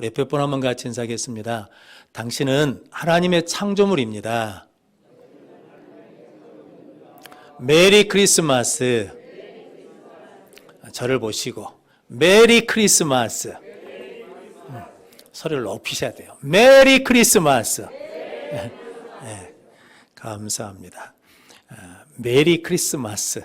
우리 몇 번 한번 같이 인사하겠습니다. 당신은 하나님의 창조물입니다. 메리 크리스마스. 저를 보시고 메리 크리스마스. 소리를 높이셔야 돼요. 메리 크리스마스. 네, 감사합니다. 메리 크리스마스.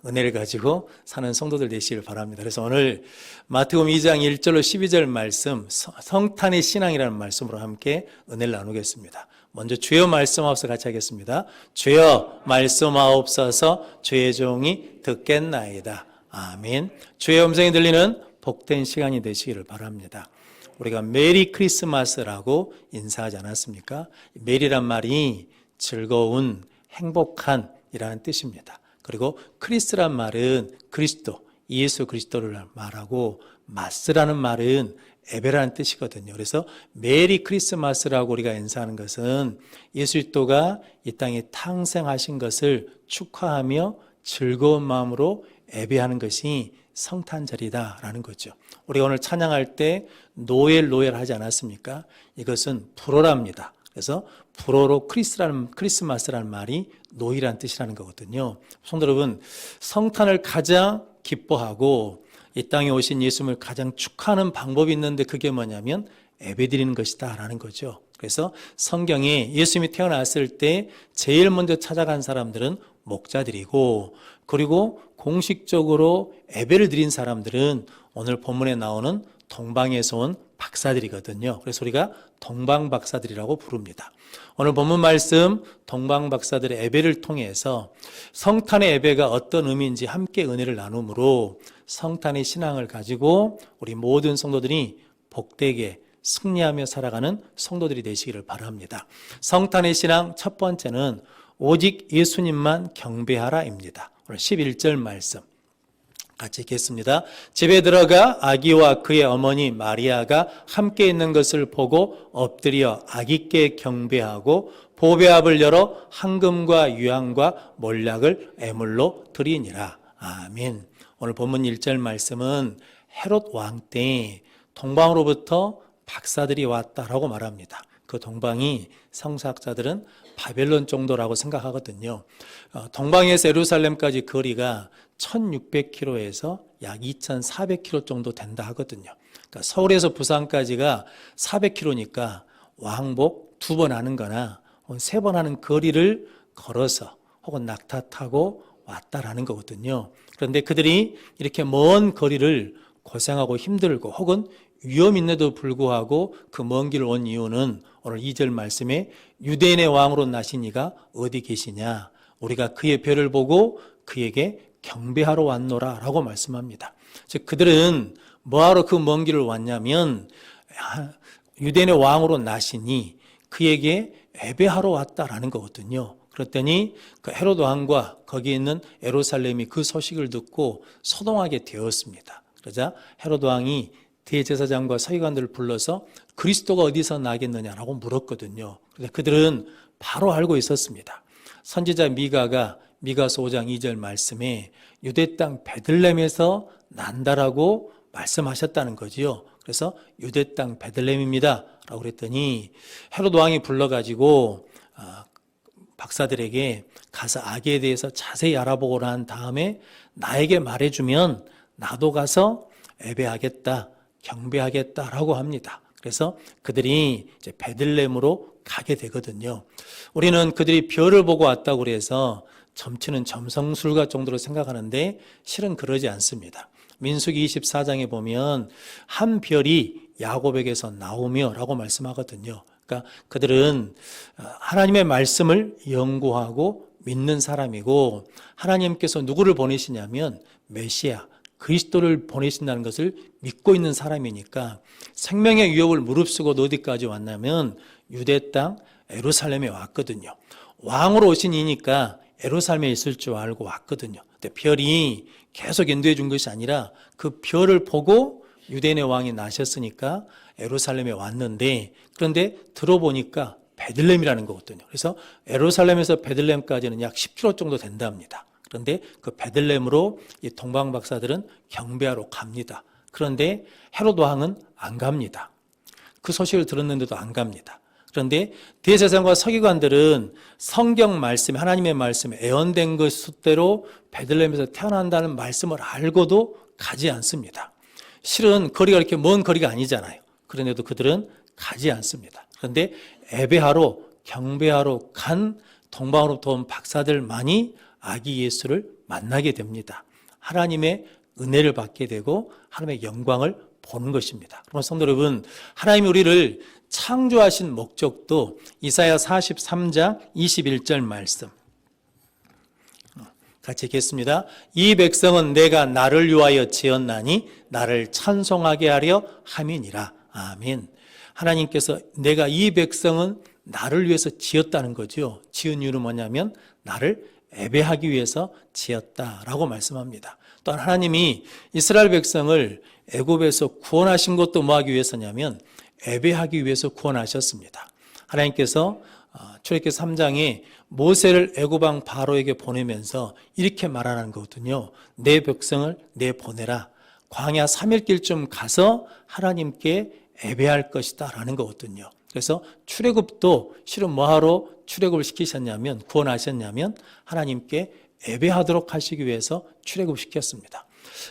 은혜를 가지고 사는 성도들 되시길 바랍니다. 그래서 오늘 마태복음 2장 1절로 12절 말씀, 성탄의 신앙이라는 말씀으로 함께 은혜를 나누겠습니다. 먼저 주여 말씀하옵소서 같이 하겠습니다. 주여 말씀하옵소서 주의 종이 듣겠나이다. 아멘. 주의 음성이 들리는 복된 시간이 되시기를 바랍니다. 우리가 메리 크리스마스라고 인사하지 않았습니까? 메리란 말이 즐거운, 행복한 이라는 뜻입니다. 그리고 크리스란 말은 그리스도, 예수 그리스도를 말하고 마스라는 말은 예배라는 뜻이거든요. 그래서 메리 크리스마스라고 우리가 인사하는 것은 예수 그리스도가 이 땅에 탄생하신 것을 축하하며 즐거운 마음으로 예배하는 것이 성탄절이다라는 거죠. 우리가 오늘 찬양할 때 노엘 하지 않았습니까? 이것은 불어랍니다. 그래서 불어로 크리스마스라는 말이 노이라는 뜻이라는 거거든요. 성도 여러분, 성탄을 가장 기뻐하고 이 땅에 오신 예수님을 가장 축하하는 방법이 있는데 그게 뭐냐면 예배드리는 것이다 라는 거죠. 그래서 성경에 예수님이 태어났을 때 제일 먼저 찾아간 사람들은 목자들이고, 그리고 공식적으로 예배를 드린 사람들은 오늘 본문에 나오는 동방에서 온 박사들이거든요. 그래서 우리가 동방박사들이라고 부릅니다. 오늘 본문 말씀 동방박사들의 예배를 통해서 성탄의 예배가 어떤 의미인지 함께 은혜를 나눔으로 성탄의 신앙을 가지고 우리 모든 성도들이 복되게 승리하며 살아가는 성도들이 되시기를 바랍니다. 성탄의 신앙 첫 번째는 오직 예수님만 경배하라입니다. 오늘 11절 말씀 같이 읽겠습니다. 집에 들어가 아기와 그의 어머니 마리아가 함께 있는 것을 보고 엎드려 아기께 경배하고 보배압을 열어 황금과 유향과 몰약을 애물로 드리니라. 아멘. 오늘 본문 1절 말씀은 헤롯 왕 때 동방으로부터 박사들이 왔다라고 말합니다. 그 동방이 성서학자들은 바벨론 정도라고 생각하거든요. 동방에서 예루살렘까지 거리가 1600km에서 약 2400km 정도 된다 하거든요. 그러니까 서울에서 부산까지가 400km니까 왕복 2번 하는 거나 3번 하는 거리를 걸어서 혹은 낙타 타고 왔다라는 거거든요. 그런데 그들이 이렇게 먼 거리를 고생하고 힘들고 혹은 위험 있는데도 불구하고 그 먼 길을 온 이유는 오늘 2절 말씀에 유대인의 왕으로 나신 이가 어디 계시냐, 우리가 그의 별을 보고 그에게 경배하러 왔노라 라고 말씀합니다. 즉 그들은 뭐하러 그 먼 길을 왔냐면 유대인의 왕으로 나시니 그에게 예배하러 왔다라는 거거든요. 그랬더니 그 헤롯 왕과 거기에 있는 예루살렘이 그 소식을 듣고 소동하게 되었습니다. 그러자 헤롯 왕이 대제사장과 서기관들을 불러서 그리스도가 어디서 나겠느냐라고 물었거든요. 그런데 그들은 바로 알고 있었습니다. 선지자 미가가 미가서 5장 2절 말씀에 유대 땅 베들레헴에서 난다라고 말씀하셨다는 거지요. 그래서 유대 땅 베들레헴입니다 라고 그랬더니 헤롯 왕이 불러가지고 박사들에게 가서 아기에 대해서 자세히 알아보고 난 다음에 나에게 말해주면 나도 가서 예배하겠다, 경배하겠다라고 합니다. 그래서 그들이 이제 베들레헴으로 가게 되거든요. 우리는 그들이 별을 보고 왔다고 그래서 점치는 점성술가 정도로 생각하는데 실은 그러지 않습니다. 민수기 24장에 보면 한 별이 야곱에게서 나오며 라고 말씀하거든요. 그러니까 그들은 하나님의 말씀을 연구하고 믿는 사람이고, 하나님께서 누구를 보내시냐면 메시아 그리스도를 보내신다는 것을 믿고 있는 사람이니까 생명의 위협을 무릅쓰고 어디까지 왔냐면 유대 땅 예루살렘에 왔거든요. 왕으로 오신 이니까 예루살렘에 있을 줄 알고 왔거든요. 근데 별이 계속 인도해 준 것이 아니라 그 별을 보고 유대인의 왕이 나셨으니까 예루살렘에 왔는데, 그런데 들어보니까 베들레헴이라는 거거든요. 그래서 예루살렘에서 베들레헴까지는 약 10km 정도 된답니다. 그런데 그 베들레헴으로 이 동방 박사들은 경배하러 갑니다. 그런데 헤롯 왕은 안 갑니다. 그 소식을 들었는데도 안 갑니다. 그런데 대제사장과 서기관들은 성경 말씀, 하나님의 말씀에 예언된 것대로 베들레헴에서 태어난다는 말씀을 알고도 가지 않습니다. 실은 거리가 이렇게 먼 거리가 아니잖아요. 그런데도 그들은 가지 않습니다. 그런데 예배하러, 경배하러 간 동방으로부터 온 박사들만이 아기 예수를 만나게 됩니다. 하나님의 은혜를 받게 되고 하나님의 영광을 보는 것입니다. 그러면 성도 여러분, 하나님이 우리를 창조하신 목적도 이사야 43장 21절 말씀 같이 읽겠습니다. 이 백성은 내가 나를 위하여 지었나니 나를 찬송하게 하려 함이니라. 아멘. 하나님께서 내가 이 백성은 나를 위해서 지었다는 거죠. 지은 이유는 뭐냐면 나를 예배하기 위해서 지었다라고 말씀합니다. 또한 하나님이 이스라엘 백성을 애굽에서 구원하신 것도 뭐하기 위해서냐면 예배하기 위해서 구원하셨습니다. 하나님께서 출애굽기 3장에 모세를 애굽 왕 바로에게 보내면서 이렇게 말하는 거거든요. 내 백성을 내보내라. 광야 3일길쯤 가서 하나님께 예배할 것이다 라는 거거든요. 그래서 출애굽도 실은 뭐하러 출애굽을 시키셨냐면, 구원하셨냐면 하나님께 예배하도록 하시기 위해서 출애굽시켰습니다.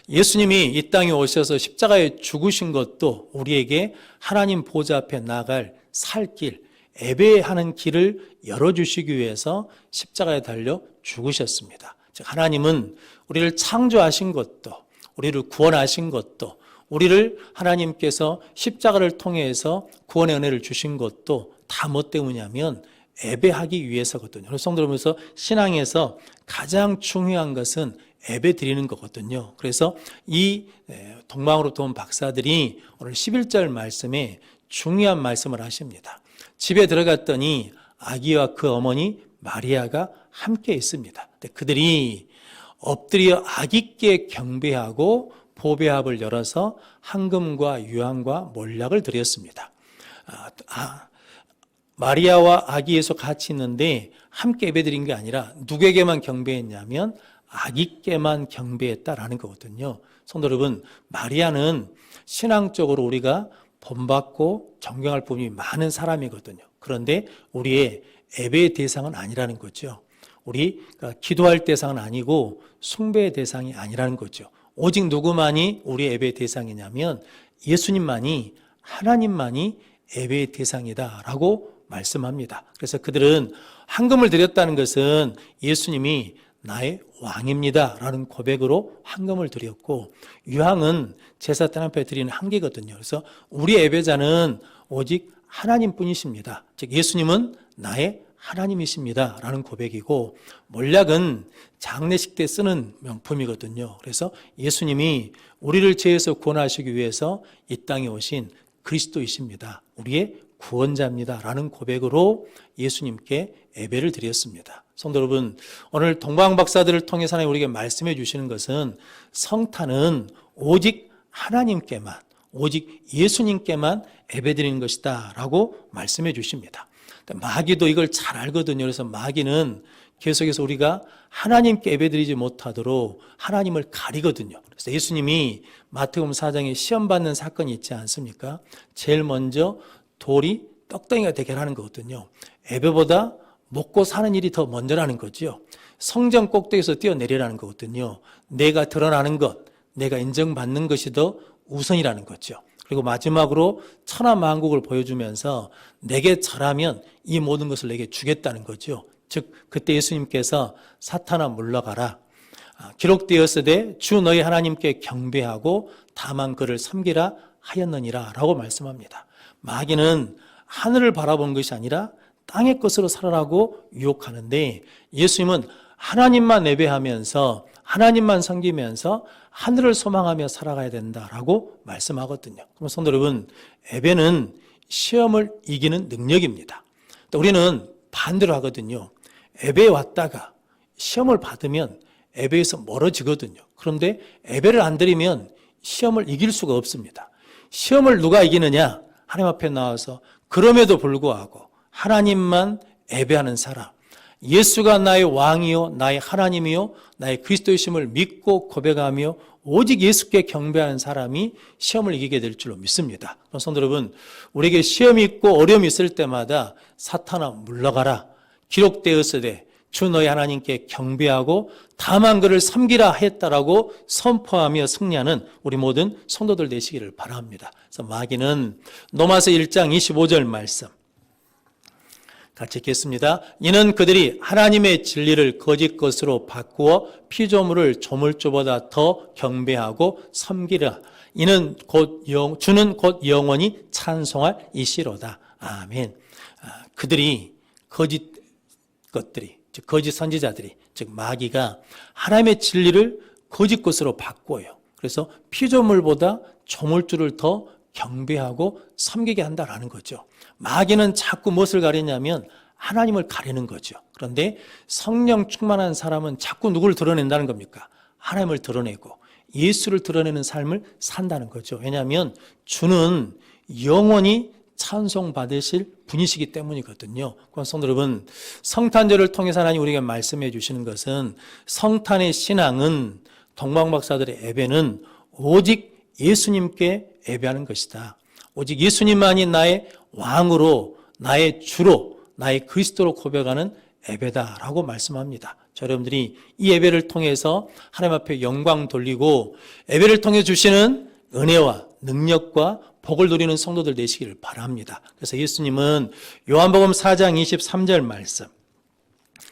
예수님이 이 땅에 오셔서 십자가에 죽으신 것도 우리에게 하나님 보좌 앞에 나갈 살 길, 예배하는 길을 열어주시기 위해서 십자가에 달려 죽으셨습니다. 즉 하나님은 우리를 창조하신 것도, 우리를 구원하신 것도, 우리를 하나님께서 십자가를 통해서 구원의 은혜를 주신 것도 다 뭐 때문이냐면 예배하기 위해서거든요. 그래서 성도들면서 신앙에서 가장 중요한 것은 예배 드리는 거거든요. 그래서 이 동방으로부터 온 박사들이 오늘 11절 말씀에 중요한 말씀을 하십니다. 집에 들어갔더니 아기와 그 어머니 마리아가 함께 있습니다. 그들이 엎드려 아기께 경배하고 보배합을 열어서 황금과 유황과 몰약을 드렸습니다. 마리아와 아기 예수 같이 있는데 함께 예배드린 게 아니라 누구에게만 경배했냐면 아기께만 경배했다라는 거거든요. 성도 여러분, 마리아는 신앙적으로 우리가 본받고 존경할 부분이 많은 사람이거든요. 그런데 우리의 예배의 대상은 아니라는 거죠. 우리가 기도할 대상은 아니고 숭배의 대상이 아니라는 거죠. 오직 누구만이 우리의 예배의 대상이냐면 예수님만이, 하나님만이 예배의 대상이다라고 말씀합니다. 그래서 그들은 황금을 드렸다는 것은 예수님이 나의 왕입니다 라는 고백으로 황금을 드렸고, 유황은 제사 때 앞에 드리는 한계거든요. 그래서 우리의 예배자는 오직 하나님뿐이십니다. 즉 예수님은 나의 하나님이십니다 라는 고백이고, 몰약은 장례식 때 쓰는 명품이거든요. 그래서 예수님이 우리를 죄에서 구원하시기 위해서 이 땅에 오신 그리스도이십니다. 우리의 구원자입니다 라는 고백으로 예수님께 예배를 드렸습니다. 성도 여러분, 오늘 동방박사들을 통해서 하나님 우리에게 말씀해 주시는 것은 성탄은 오직 하나님께만, 오직 예수님께만 예배드리는 것이다 라고 말씀해 주십니다. 마귀도 이걸 잘 알거든요. 그래서 마귀는 계속해서 우리가 하나님께 예배드리지 못하도록 하나님을 가리거든요. 그래서 예수님이 마태복음 4장에 시험받는 사건이 있지 않습니까? 제일 먼저 돌이 떡덩이가 되게 하는 거거든요. 예배보다 먹고 사는 일이 더 먼저라는 거죠. 성전 꼭대기에서 뛰어내리라는 거거든요. 내가 드러나는 것, 내가 인정받는 것이 더 우선이라는 거죠. 그리고 마지막으로 천하만국을 보여주면서 내게 절하면 이 모든 것을 내게 주겠다는 거죠. 즉 그때 예수님께서 사탄아 물러가라, 기록되었으되 주 너희 하나님께 경배하고 다만 그를 섬기라 하였느니라 라고 말씀합니다. 마귀는 하늘을 바라본 것이 아니라 땅의 것으로 살아라고 유혹하는데, 예수님은 하나님만 예배하면서 하나님만 섬기면서 하늘을 소망하며 살아가야 된다라고 말씀하거든요. 그럼 성도 여러분, 예배는 시험을 이기는 능력입니다. 또 우리는 반대로 하거든요. 예배에 왔다가 시험을 받으면 예배에서 멀어지거든요. 그런데 예배를 안 드리면 시험을 이길 수가 없습니다. 시험을 누가 이기느냐? 하나님 앞에 나와서 그럼에도 불구하고 하나님만 예배하는 사람, 예수가 나의 왕이요 나의 하나님이요 나의 그리스도이심을 믿고 고백하며 오직 예수께 경배하는 사람이 시험을 이기게 될 줄로 믿습니다. 성도 여러분, 우리에게 시험이 있고 어려움이 있을 때마다 사탄아 물러가라, 기록되었으되 주 너희 하나님께 경배하고 다만 그를 섬기라 했다라고 선포하며 승리하는 우리 모든 성도들 되시기를 바랍니다. 그래서 마귀는 로마서 1장 25절 말씀 같이 읽겠습니다. 이는 그들이 하나님의 진리를 거짓 것으로 바꾸어 피조물을 조물주보다 더 경배하고 섬기라. 이는 주는 곧 영원히 찬송할 이시로다. 아멘. 그들이 거짓 것들이, 즉 거짓 선지자들이, 즉 마귀가 하나님의 진리를 거짓 것으로 바꿔요. 그래서 피조물보다 조물주를 더 경배하고 섬기게 한다라는 거죠. 마귀는 자꾸 무엇을 가리냐면 하나님을 가리는 거죠. 그런데 성령 충만한 사람은 자꾸 누구를 드러낸다는 겁니까? 하나님을 드러내고 예수를 드러내는 삶을 산다는 거죠. 왜냐하면 주는 영원히 찬송받으실 분이시기 때문이거든요. 성도 여러분, 성탄절을 통해서 하나님 우리에게 말씀해 주시는 것은 성탄의 신앙은 동방박사들의 예배는 오직 예수님께 예배하는 것이다. 오직 예수님만이 나의 왕으로, 나의 주로, 나의 그리스도로 고백하는 예배다라고 말씀합니다. 여러분들이 이 예배를 통해서 하나님 앞에 영광 돌리고 예배를 통해 주시는 은혜와 능력과 복을 누리는 성도들 되시기를 바랍니다. 그래서 예수님은 요한복음 4장 23절 말씀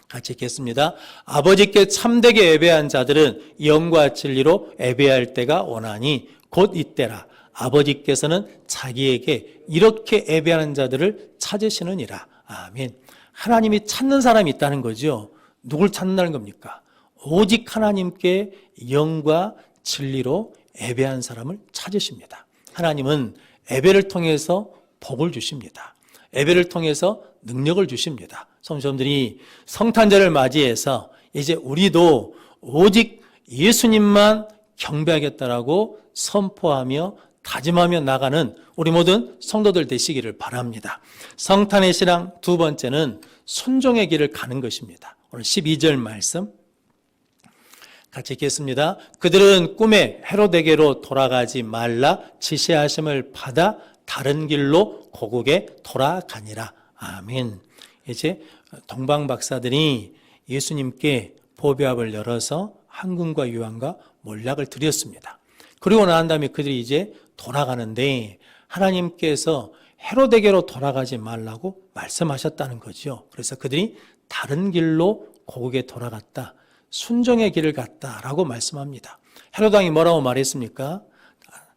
같이 읽겠습니다. 아버지께 참되게 예배한 자들은 영과 진리로 예배할 때가 오나니 곧 이때라. 아버지께서는 자기에게 이렇게 예배하는 자들을 찾으시느니라. 아멘. 하나님이 찾는 사람이 있다는 거죠. 누굴 찾는다는 겁니까? 오직 하나님께 영과 진리로 예배한 사람을 찾으십니다. 하나님은 예배를 통해서 복을 주십니다. 예배를 통해서 능력을 주십니다. 성도님들이 성탄절을 맞이해서 이제 우리도 오직 예수님만 경배하겠다라고 선포하며 다짐하며 나가는 우리 모든 성도들 되시기를 바랍니다. 성탄의 신앙 두 번째는 순종의 길을 가는 것입니다. 오늘 12절 말씀 같이 읽겠습니다. 그들은 꿈에 헤롯에게로 돌아가지 말라 지시하심을 받아 다른 길로 고국에 돌아가니라. 아멘. 이제 동방박사들이 예수님께 보배합을 열어서 황금과 유황과 몰약을 드렸습니다. 그리고 난 다음에 그들이 이제 돌아가는데 하나님께서 헤롯에게로 돌아가지 말라고 말씀하셨다는 거죠. 그래서 그들이 다른 길로 고국에 돌아갔다. 순종의 길을 갔다라고 말씀합니다. 헤롯 왕이 뭐라고 말했습니까?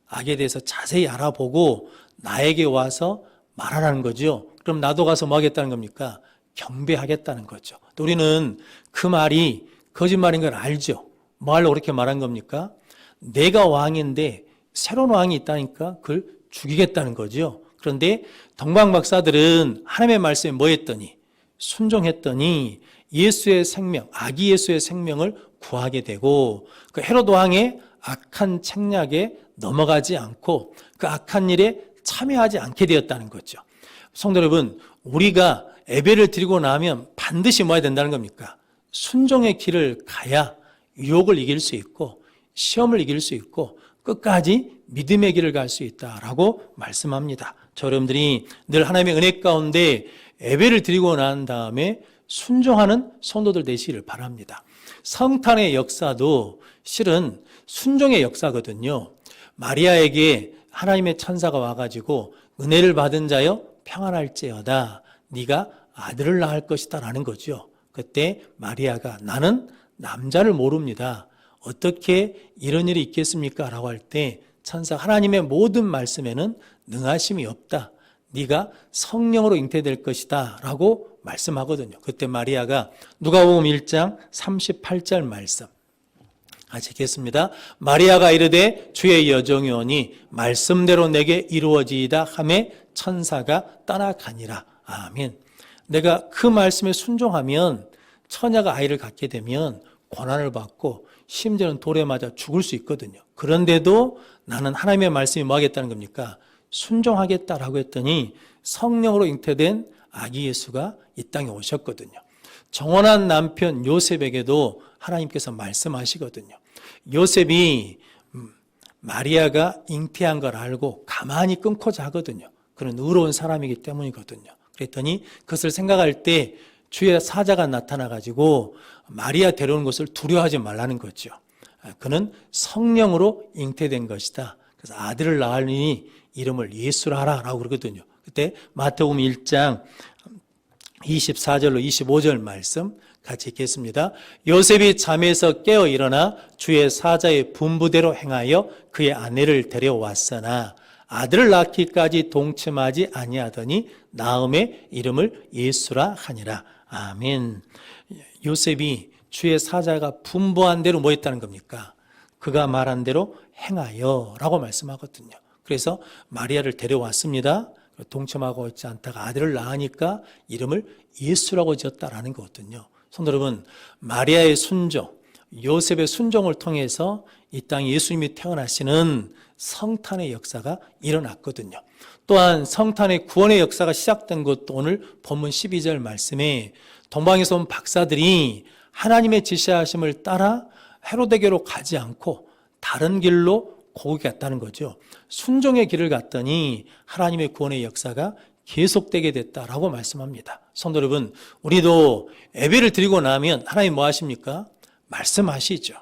악에 대해서 자세히 알아보고 나에게 와서 말하라는 거죠. 그럼 나도 가서 뭐 하겠다는 겁니까? 경배하겠다는 거죠. 또 우리는 그 말이 거짓말인 걸 알죠. 뭐 하려고 그렇게 말한 겁니까? 내가 왕인데 새로운 왕이 있다니까 그걸 죽이겠다는 거죠. 그런데 동방박사들은 하나님의 말씀에 뭐 했더니? 순종했더니 예수의 생명, 아기 예수의 생명을 구하게 되고 그 헤롯 왕의 악한 책략에 넘어가지 않고 그 악한 일에 참여하지 않게 되었다는 거죠. 성도 여러분, 우리가 예배를 드리고 나면 반드시 뭐 해야 된다는 겁니까? 순종의 길을 가야 유혹을 이길 수 있고 시험을 이길 수 있고 끝까지 믿음의 길을 갈 수 있다라고 말씀합니다. 여러분들이 늘 하나님의 은혜 가운데 예배를 드리고 난 다음에 순종하는 성도들 되시기를 바랍니다. 성탄의 역사도 실은 순종의 역사거든요. 마리아에게 하나님의 천사가 와가지고 은혜를 받은 자여 평안할지어다 네가 아들을 낳을 것이다 라는 거죠. 그때 마리아가 나는 남자를 모릅니다. 어떻게 이런 일이 있겠습니까? 라고 할 때 천사 하나님의 모든 말씀에는 능하심이 없다. 네가 성령으로 잉태될 것이다 라고 말씀하거든요. 그때 마리아가 누가복음 1장 38절 말씀 같이 읽겠습니다. 마리아가 이르되 주의 여종이 오니 말씀대로 내게 이루어지이다 하매 천사가 떠나가니라. 아멘. 내가 그 말씀에 순종하면 처녀가 아이를 갖게 되면 고난을 받고 심지어는 돌에 맞아 죽을 수 있거든요. 그런데도 나는 하나님의 말씀이 뭐 하겠다는 겁니까? 순종하겠다라고 했더니 성령으로 잉태된 아기 예수가 이 땅에 오셨거든요. 정혼한 남편 요셉에게도 하나님께서 말씀하시거든요. 요셉이 마리아가 잉태한 걸 알고 가만히 끊고자 하거든요. 그는 의로운 사람이기 때문이거든요. 그랬더니 그것을 생각할 때 주의 사자가 나타나가지고 마리아 데려오는 것을 두려워하지 말라는 거죠. 그는 성령으로 잉태된 것이다. 그래서 아들을 낳으니 이름을 예수라 하라라고 그러거든요. 그때 마태복음 1장 24절로 25절 말씀 같이 읽겠습니다. 요셉이 잠에서 깨어 일어나 주의 사자의 분부대로 행하여 그의 아내를 데려왔으나 아들을 낳기까지 동침하지 아니하더니 낳음의 이름을 예수라 하니라. 아멘. 요셉이 주의 사자가 분부한 대로 뭐 했다는 겁니까? 그가 말한 대로 행하여 라고 말씀하거든요. 그래서 마리아를 데려왔습니다. 동침하고 있지 않다가 아들을 낳으니까 이름을 예수라고 지었다라는 거거든요. 성도 여러분, 마리아의 순종, 요셉의 순종을 통해서 이 땅에 예수님이 태어나시는 성탄의 역사가 일어났거든요. 또한 성탄의 구원의 역사가 시작된 것도 오늘 본문 12절 말씀에 동방에서 온 박사들이 하나님의 지시하심을 따라 헤로데게로 가지 않고 다른 길로 거기 갔다는 거죠. 순종의 길을 갔더니 하나님의 구원의 역사가 계속되게 됐다라고 말씀합니다. 성도 여러분, 우리도 예배를 드리고 나면 하나님 뭐 하십니까? 말씀하시죠.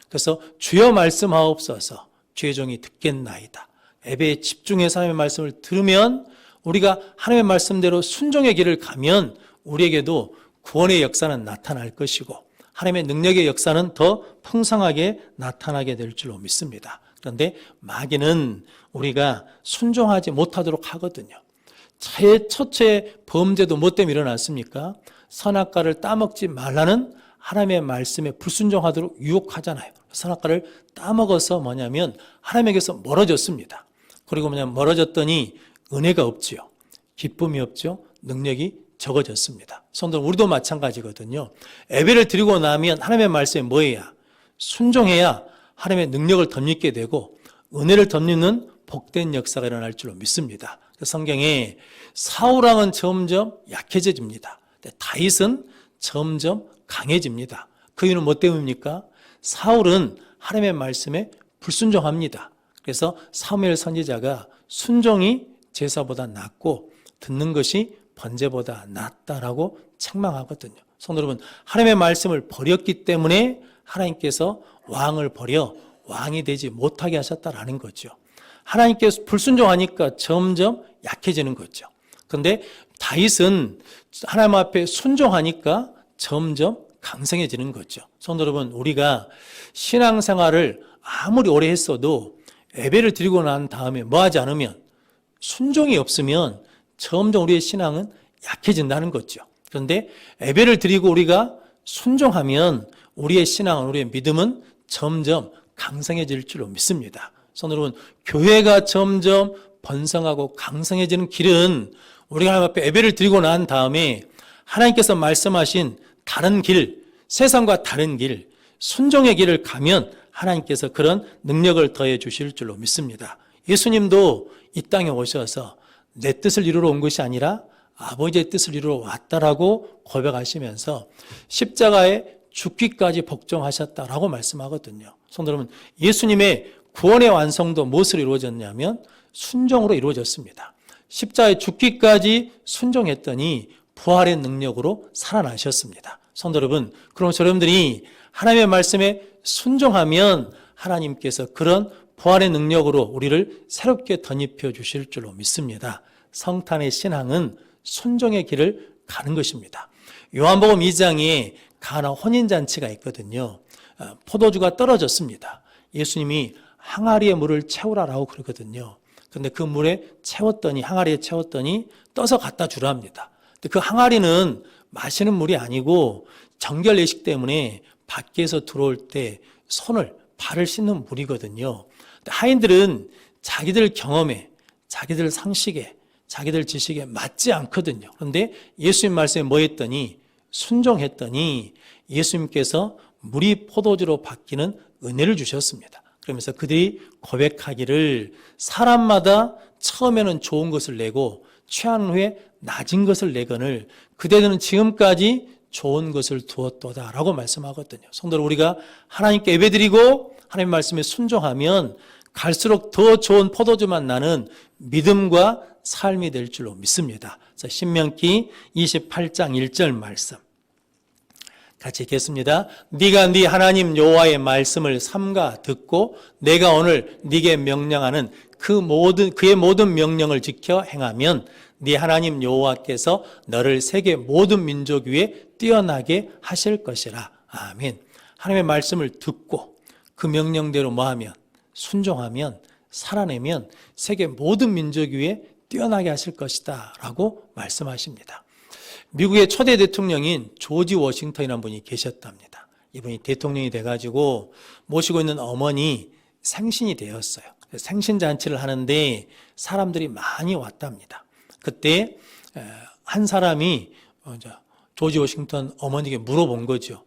그래서 주여 말씀하옵소서, 주의 종이 듣겠나이다. 예배에 집중해서 하나님의 말씀을 들으면 우리가 하나님의 말씀대로 순종의 길을 가면 우리에게도 구원의 역사는 나타날 것이고 하나님의 능력의 역사는 더 풍성하게 나타나게 될 줄로 믿습니다. 그런데 마귀는 우리가 순종하지 못하도록 하거든요. 첫째 범죄도 뭐 때문에 일어났습니까? 선악과를 따먹지 말라는 하나님의 말씀에 불순종하도록 유혹하잖아요. 선악과를 따먹어서 뭐냐면 하나님에게서 멀어졌습니다. 그리고 멀어졌더니 은혜가 없지요. 기쁨이 없죠. 능력이 적어졌습니다. 성도 우리도 마찬가지거든요. 예배를 드리고 나면 하나님의 말씀에 뭐해야? 순종해야 하나님의 능력을 덧입게 되고 은혜를 덧입는 복된 역사가 일어날 줄로 믿습니다. 성경에 사울왕은 점점 약해집니다. 다윗은 점점 강해집니다. 그 이유는 뭐 때문입니까? 사울은 하나님의 말씀에 불순종합니다. 그래서 사무엘 선지자가 순종이 제사보다 낫고 듣는 것이 번제보다 낫다라고 책망하거든요. 성도 여러분, 하나님의 말씀을 버렸기 때문에 하나님께서 왕을 버려 왕이 되지 못하게 하셨다라는 거죠. 하나님께서 불순종하니까 점점 약해지는 거죠. 그런데 다윗은 하나님 앞에 순종하니까 점점 강성해지는 거죠. 성도 여러분, 우리가 신앙생활을 아무리 오래 했어도 예배를 드리고 난 다음에 뭐 하지 않으면, 순종이 없으면 점점 우리의 신앙은 약해진다는 거죠. 그런데 예배를 드리고 우리가 순종하면 우리의 신앙은, 우리의 믿음은 점점 강성해질 줄로 믿습니다. 성도 여러분, 교회가 점점 번성하고 강성해지는 길은 우리가 하나님 앞에 예배를 드리고 난 다음에 하나님께서 말씀하신 다른 길, 세상과 다른 길, 순종의 길을 가면 하나님께서 그런 능력을 더해 주실 줄로 믿습니다. 예수님도 이 땅에 오셔서 내 뜻을 이루러 온 것이 아니라 아버지의 뜻을 이루러 왔다라고 고백하시면서 십자가에 죽기까지 복종하셨다라고 말씀하거든요. 성도 여러분, 예수님의 구원의 완성도 무엇으로 이루어졌냐면 순종으로 이루어졌습니다. 십자가에 죽기까지 순종했더니 부활의 능력으로 살아나셨습니다. 성도 여러분, 그럼 여러분들이 하나님의 말씀에 순종하면 하나님께서 그런 부활의 능력으로 우리를 새롭게 덧입혀 주실 줄로 믿습니다. 성탄의 신앙은 순종의 길을 가는 것입니다. 요한복음 2장에 가나 혼인잔치가 있거든요. 포도주가 떨어졌습니다. 예수님이 항아리에 물을 채우라라고 그러거든요. 그런데 그 물에 채웠더니, 항아리에 채웠더니 떠서 갖다 주라 합니다. 근데 그 항아리는 마시는 물이 아니고 정결 예식 때문에 밖에서 들어올 때 손을, 발을 씻는 물이거든요. 하인들은 자기들 경험에, 자기들 상식에, 자기들 지식에 맞지 않거든요. 그런데 예수님 말씀에 뭐 했더니, 순종했더니 예수님께서 물이 포도주로 바뀌는 은혜를 주셨습니다. 그러면서 그들이 고백하기를 사람마다 처음에는 좋은 것을 내고 취한 후에 낮은 것을 내거늘 그대들은 지금까지 좋은 것을 두었도다라고 말씀하거든요. 성도들, 우리가 하나님께 예배드리고 하나님 말씀에 순종하면 갈수록 더 좋은 포도주만 나는 믿음과 삶이 될 줄로 믿습니다. 그래서 신명기 28장 1절 말씀 같이 읽겠습니다. 네가 네 하나님 여호와의 말씀을 삼가 듣고 내가 오늘 네게 명령하는 그의 모든 명령을 지켜 행하면 네 하나님 여호와께서 너를 세계 모든 민족 위에 뛰어나게 하실 것이라. 아멘. 하나님의 말씀을 듣고 그 명령대로 뭐하면 순종하면 살아내면 세계 모든 민족 위에 뛰어나게 하실 것이다 라고 말씀하십니다. 미국의 초대 대통령인 조지 워싱턴이라는 분이 계셨답니다. 이분이 대통령이 돼가지고 모시고 있는 어머니 생신이 되었어요. 생신잔치를 하는데 사람들이 많이 왔답니다. 그때 한 사람이 조지 워싱턴 어머니에게 물어본 거죠.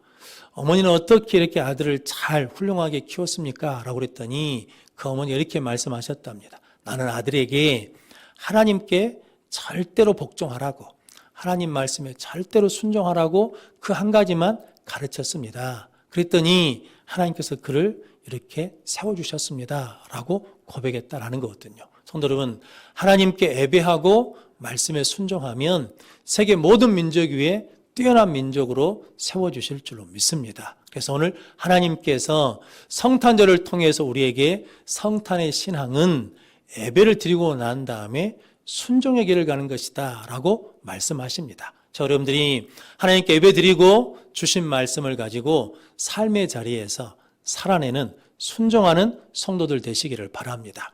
어머니는 어떻게 이렇게 아들을 잘 훌륭하게 키웠습니까? 라고 그랬더니 그 어머니가 이렇게 말씀하셨답니다. 나는 아들에게 하나님께 절대로 복종하라고, 하나님 말씀에 절대로 순종하라고 그 한 가지만 가르쳤습니다. 그랬더니 하나님께서 그를 이렇게 세워주셨습니다 라고 고백했다라는 거거든요. 성도 여러분, 하나님께 예배하고 말씀에 순종하면 세계 모든 민족 위에 뛰어난 민족으로 세워주실 줄로 믿습니다. 그래서 오늘 하나님께서 성탄절을 통해서 우리에게 성탄의 신앙은 예배를 드리고 난 다음에 순종의 길을 가는 것이다 라고 말씀하십니다. 자, 여러분들이 하나님께 예배 드리고 주신 말씀을 가지고 삶의 자리에서 살아내는 순종하는 성도들 되시기를 바랍니다.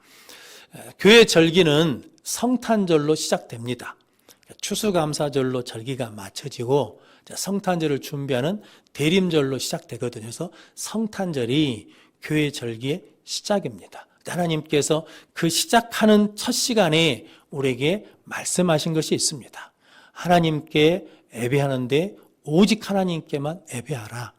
교회 절기는 성탄절로 시작됩니다. 추수감사절로 절기가 맞춰지고 성탄절을 준비하는 대림절로 시작되거든요. 그래서 성탄절이 교회 절기의 시작입니다. 하나님께서 그 시작하는 첫 시간에 우리에게 말씀하신 것이 있습니다. 하나님께 예배하는데 오직 하나님께만 예배하라.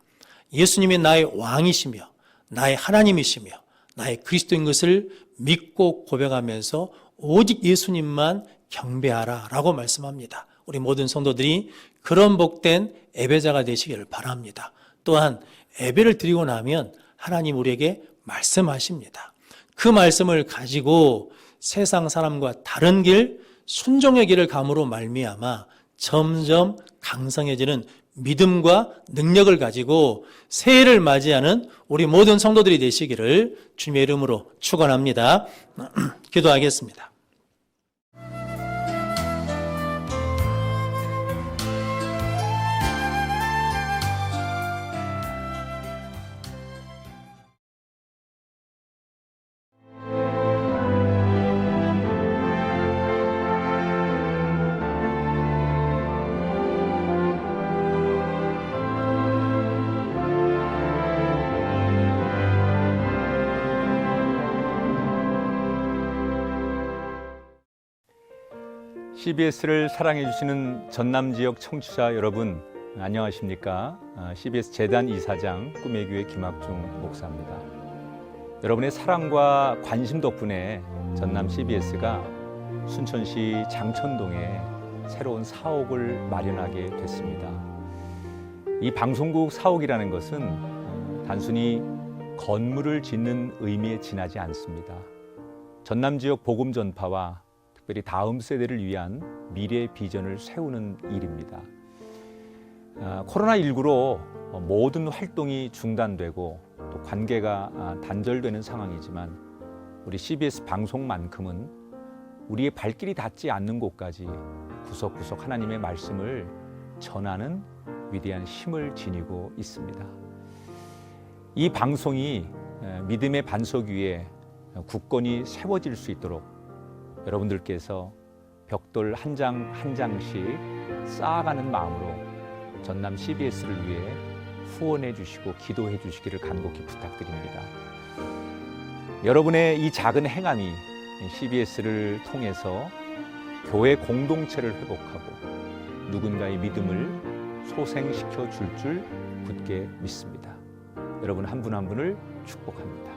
예수님이 나의 왕이시며 나의 하나님이시며 나의 그리스도인 것을 믿고 고백하면서 오직 예수님만 경배하라 라고 말씀합니다. 우리 모든 성도들이 그런 복된 예배자가 되시기를 바랍니다. 또한 예배를 드리고 나면 하나님 우리에게 말씀하십니다. 그 말씀을 가지고 세상 사람과 다른 길, 순종의 길을 감으로 말미암아 점점 강성해지는 믿음과 능력을 가지고 새해를 맞이하는 우리 모든 성도들이 되시기를 주님의 이름으로 축원합니다. 기도하겠습니다. CBS를 사랑해 주시는 전남 지역 청취자 여러분, 안녕하십니까? CBS 재단 이사장 꿈의 교회 김학중 목사입니다. 여러분의 사랑과 관심 덕분에 전남 CBS가 순천시 장천동에 새로운 사옥을 마련하게 됐습니다. 이 방송국 사옥이라는 것은 단순히 건물을 짓는 의미에 지나지 않습니다. 전남 지역 복음 전파와 특별히 다음 세대를 위한 미래 비전을 세우는 일입니다. 코로나19로 모든 활동이 중단되고 또 관계가 단절되는 상황이지만 우리 CBS 방송만큼은 우리의 발길이 닿지 않는 곳까지 구석구석 하나님의 말씀을 전하는 위대한 힘을 지니고 있습니다. 이 방송이 믿음의 반석 위에 굳건히 세워질 수 있도록 여러분들께서 벽돌 한 장 한 장씩 쌓아가는 마음으로 전남 CBS를 위해 후원해 주시고 기도해 주시기를 간곡히 부탁드립니다. 여러분의 이 작은 행함이 CBS를 통해서 교회 공동체를 회복하고 누군가의 믿음을 소생시켜 줄 굳게 믿습니다. 여러분 한 분 한 분을 축복합니다.